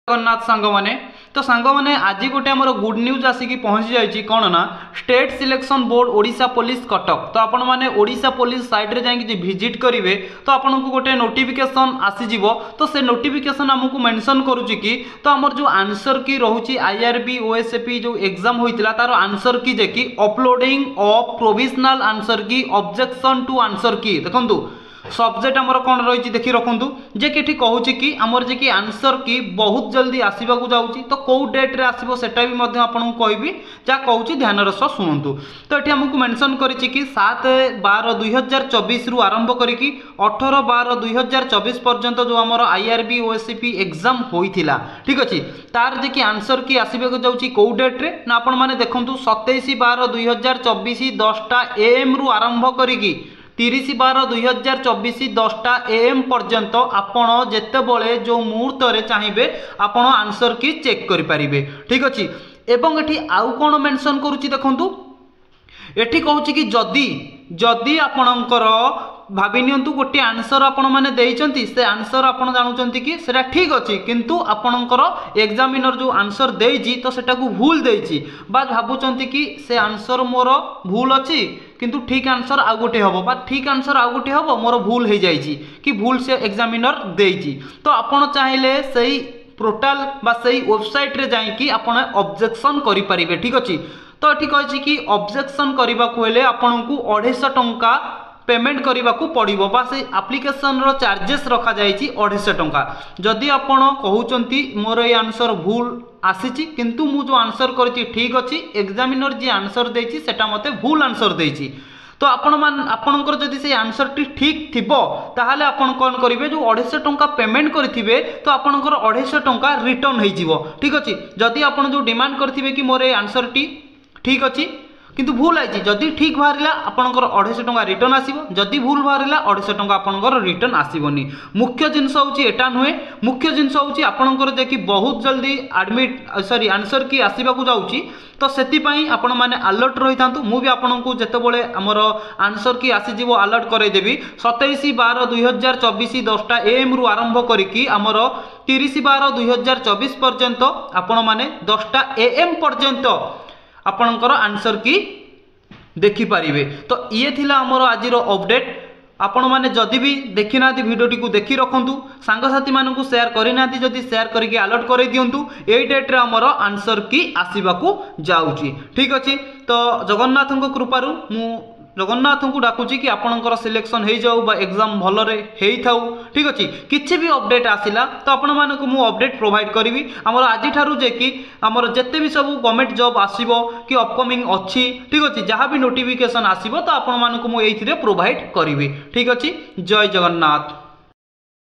जगन्नाथ सांग माने तो सांग माने आज गोटे आमर गुड न्यूज आसिक पहुंची जाइए कौन ना state selection board Odisha police Cuttack तो आपण मैंने ओडिशा पुलिस साइट रे जाइए विजिट करेंगे तो आपन को गोटे नोटिफिकेशन आसीज तो से नोटिफिकेशन आमको मेंशन करुच्ची कि तो आमर जो आंसर की रोचे आईआरबी ओएसएपी जो एग्जाम होता तार आंसर की जे कि अपलोडिंग ऑफ प्रोविजनल आंसर की ऑब्जेक्शन टू आंसर की देखो सब्जेक्ट आमर कौन रही देखी रखु जे कि कहूँ कि आमर जे कि आंसर की बहुत जल्दी आसवाक जाऊँगी तो कौ डेट्रे आसो सेटा भी आपको कहबी जहाँ कहूँ ध्यान सह शुणु तो ये आमको मेंशन करी कि 7/12/2024 रु आरंभ करी 18/12/2024 पर्यंत जो आमर आईआरबी ओएससीपी एग्जाम होइथिला ठीक अच्छे तार जे कि आंसर की आसवाक जाऊँगी कौ डेट्रे ना आपण मैंने देखूँ 27/12/2024 10टा AM रु आरंभ करी 30/12/2024 10टा AM पर्यंत आपण जेतेबले जो मुहूर्त रे चाहिए आपण आंसर की चेक करि परिबे ठीक अच्छे एवं एठी आउ कोन मेंशन करूची देखंतु एठी कहूची कि जदि आपणकर भाभी नियंतु गोटे आंसर आपण माने देइचंती से आंसर आपण जानुचंती कि सेटा ठीक अछि किंतु आपणकर एग्जामिनर जो आंसर देइची तो सेटा को भूल देइची बा भाबुचंती कि से आंसर मोर भूल अछि किंतु ठीक आंसर आ गोटे हबो बा ठीक आंसर आ गोटे हबो मोर भूल हो जाइची कि भूल से एग्जामिनर देइची तो आपण चाहिले सही पोर्टल बा सही वेबसाइट रे जाई कि आपण ऑब्जेक्शन करि परिबे ठीक अछि तो ठीक अछि कि ऑब्जेक्शन करबा को हेले आपण को 250 टंका पेमेंट करने को पड़ो बा से एप्लिकेशन रो चार्जेस रखा जाइए 250 टंका जदि आपण कहउचंती मोर ये आंसर भूल आसीची किंतु मु जो आंसर करची ठीक अच्छी एग्जामिनर जी आंसर देछि सेटा मते भूल आंसर देछि तो आपणकर जदि से आंसर टी ठीक थिबो ताहाले आपण कोन करिवे जो 250 टंका पेमेंट करथिबे तो आपणकर 250 टंका रिटर्न होई जिवो ठीक अछि जदि आपण जो डिमांड करथिबे कि मोर ये आंसर टी ठीक अच्छी किंतु भूल आई जदि ठीक बाहर आपंकर 250 टंका रिटर्न आसो जदि भूल बाहर 250 टंका आपंकर रिटर्न आसबनी मुख्य जिनस होटा नुहे मुख्य जिनस होकर जे कि बहुत जल्दी आंसर की आसवाक जाऊँगी तो से आपण मैंने अलर्ट रही था मुझे आपको जितेबाला आमर आंसर की आसीज अलर्ट करदेवी 27/12/2024 10टा AM रु आरंभ करी आमर 30/12/2024 पर्यंत आपण मैंने 10टा AM पर्यंत आपणकर आंसर की देखि पारिबे तो ये थिला हमरो आजिर अपडेट आपण माने जदि भी देखि नाती वीडियोटी को देखि रखंतु सांगसाथी मानन को शेयर करि नाती जदि शेयर करके अलर्ट करै दियंतु एई डेट रे हमरो आंसर की आसीबाकू जाउची ठीक अछि तो जगन्नाथन को कृपारु मु जगन्नाथ को डाकुची कि आपणकर सिलेक्शन हो जाऊ बा एग्जाम भलरे हेई थाउ ठीक अच्छे किसी भी अपडेट आसिला तो आपण मानक मु अपडेट प्रोवाइड करी आमर आज ठारू जे कि आमर जिते भी सब गवर्नमेंट जॉब आसीबो कि अपकमिंग अच्छी ठीक अच्छे जहाँ भी नोटिफिकेशन आसीबो तो आपण मानक मु एइथिरे प्रोवाइड करी ठीक अच्छे जय जगन्नाथ।